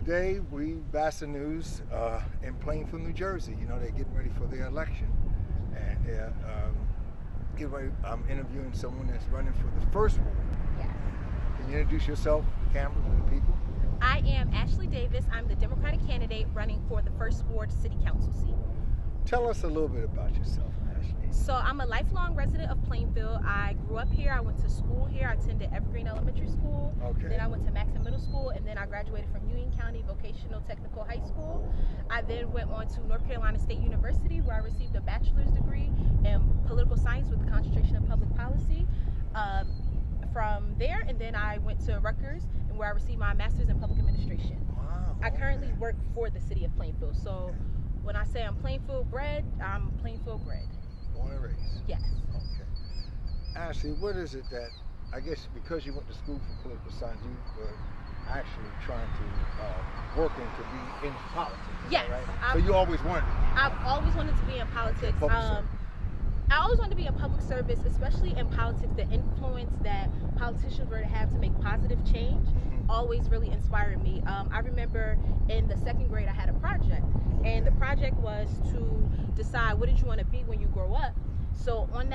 today BASA News in Plainfield, New Jersey. You know, they're getting ready for their election, and they're I'm interviewing someone that's running for the first ward. Yes. Can you introduce yourself, the camera, to the people? I am Ashley Davis. I'm the Democratic candidate running for the First Ward City Council seat. Tell us a little bit about yourself, Ashley. So I'm a lifelong resident of Plainfield. I grew up here. I went to school here. I attended Evergreen Elementary School. Okay. Then I went to Maxon Middle School, and then I graduated from Union County Vocational Technical High School. I then went on to North Carolina State University, where I received a bachelor's degree in political science with a concentration in public policy. From there, and then I went to Rutgers, and where I received my master's in public administration. Wow. I currently work for the city of Plainfield. So when I say I'm Plainfield bred, I'm Plainfield bred. Born and raised? Yes. Okay. Ashley, what is it that, I guess because you went to school for political science, you were actually trying to working to be in politics? Yes. Right? So you always wanted to be? I've always wanted to be in politics. I always wanted to be in public service, especially in politics. The influence that politicians were to have to make positive change always really inspired me. I remember in the second grade I had a project, and the project was to decide what did you want to be when you grow up. So on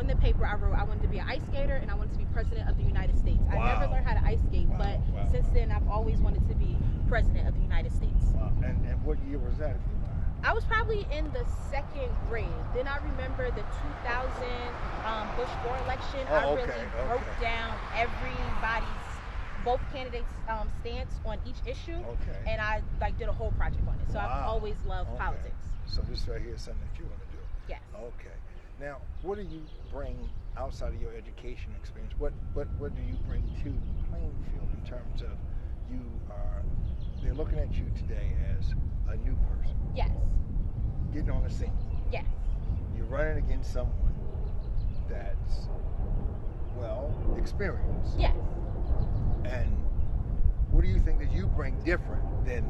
the paper I wrote I wanted to be an ice skater and I wanted to be president of the United States. Wow. I never learned how to ice skate, but since then I've always wanted to be president of the United States. Wow. And what year was that, if you mind? I was probably in the second grade. Then I remember the 2000 Bush-Gore election. I really broke down both candidates' stance on each issue, and I did a whole project on it. So I've always loved politics. So this right here is something that you want to do. Yes. Okay. Now, what do you bring outside of your education experience? What do you bring to Plainfield in terms of they're looking at you today as a new person? Yes. Getting on the scene. Yes. You're running against someone that's, experienced. Yes. And what do you think that you bring different than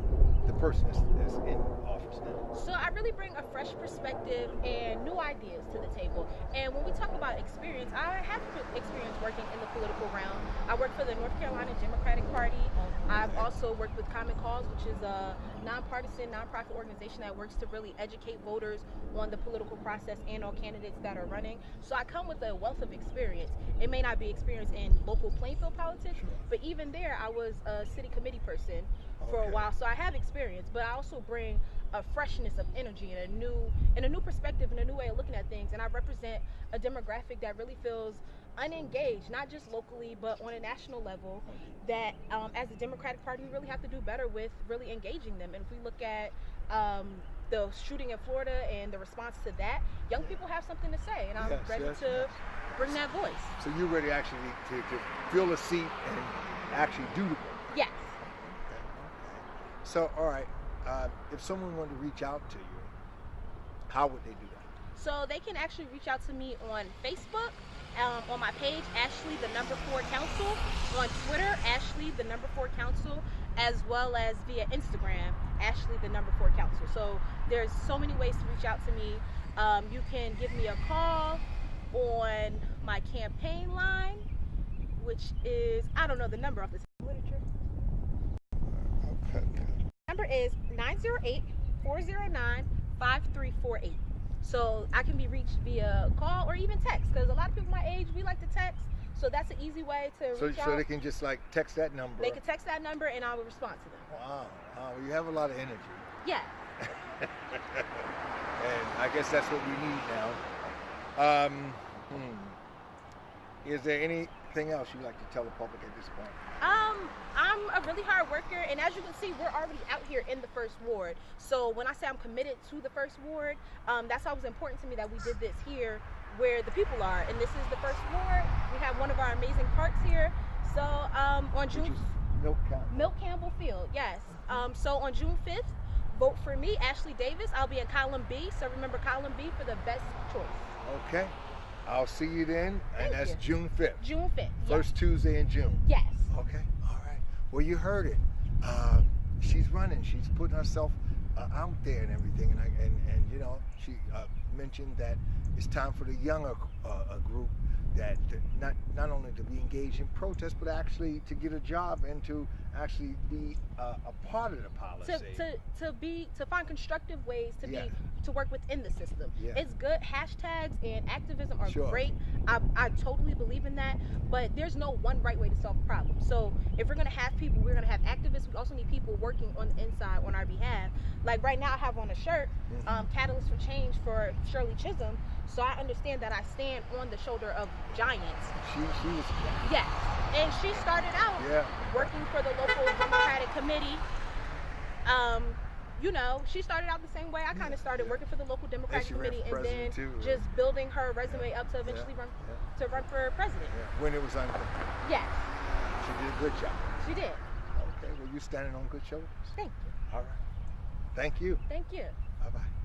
the person that's in office now? So I really bring a fresh perspective and new ideas to the table. And when we talk about experience, I have experience working in the political realm. I work for the North Carolina Democratic Party. I've also worked with Common Cause, which is a nonpartisan, nonprofit organization that works to really educate voters on the political process and on candidates that are running. So I come with a wealth of experience. It may not be experience in local Plainfield politics, but even there, I was a city committee person for a while. So I have experience, but I also bring a freshness of energy and a new perspective and a new way of looking at things. And I represent a demographic that really feels unengaged, not just locally, but on a national level, that as a Democratic Party, we really have to do better with really engaging them. And if we look at the shooting in Florida and the response to that, young people have something to say, and I'm ready to bring that voice. So you're ready actually to fill a seat and actually do the work? Yes. Okay. So, all right, if someone wanted to reach out to you, how would they do that? So they can actually reach out to me on Facebook, on my page, Ashley the number 4 Council, on Twitter, Ashley the number 4 Council, as well as via Instagram, Ashley the number 4 Council. So there's so many ways to reach out to me. You can give me a call on my campaign line, which is, I don't know the number off the literature. Number is 908-409-5348. So I can be reached via call or even text, because a lot of people my age, we like to text. So that's an easy way to reach out. So they can just text that number? They can text that number and I will respond to them. Wow. You have a lot of energy. Yeah. And I guess that's what we need now. Is there anything else you'd like to tell the public at this point? I'm a really hard worker, and as you can see, we're already out here in the first ward. So when I say I'm committed to the first ward, that's always important to me that we did this here where the people are, and this is the first ward. We have one of our amazing parks here. So on June Milk Campbell Field, yes. So on June 5th, vote for me, Ashley Davis. I'll be in column B, so remember column B for the best choice. Okay. I'll see you then, and that's June 5th. June 5th. First Tuesday in June. Yes. Okay. All right. Well, you heard it. She's running. She's putting herself out there and everything, and you know, she mentioned that it's time for the younger group that not only to be engaged in protest, but actually to get a job and to actually be a part of the policy. To find constructive ways to work within the system. Yeah. It's good. Hashtags and activism are Sure. great. I totally believe in that, but there's no one right way to solve a problem. So if we're gonna have people, we're gonna have activists. We also need people working on the inside on our behalf. Like right now, I have on a shirt, Catalyst for Change for Shirley Chisholm. So I understand that I stand on the shoulder of giants. She was. Yes, and she started out working for the local Democratic committee. You know, she started out the same way I kind of started working for the local Democratic committee, and then just building her resume up to eventually run for president. Yeah. When it was unclear. Yes. She did a good job. She did. Okay, well, you're standing on good shoulders. Thank you. All right. Thank you. Thank you. Bye-bye.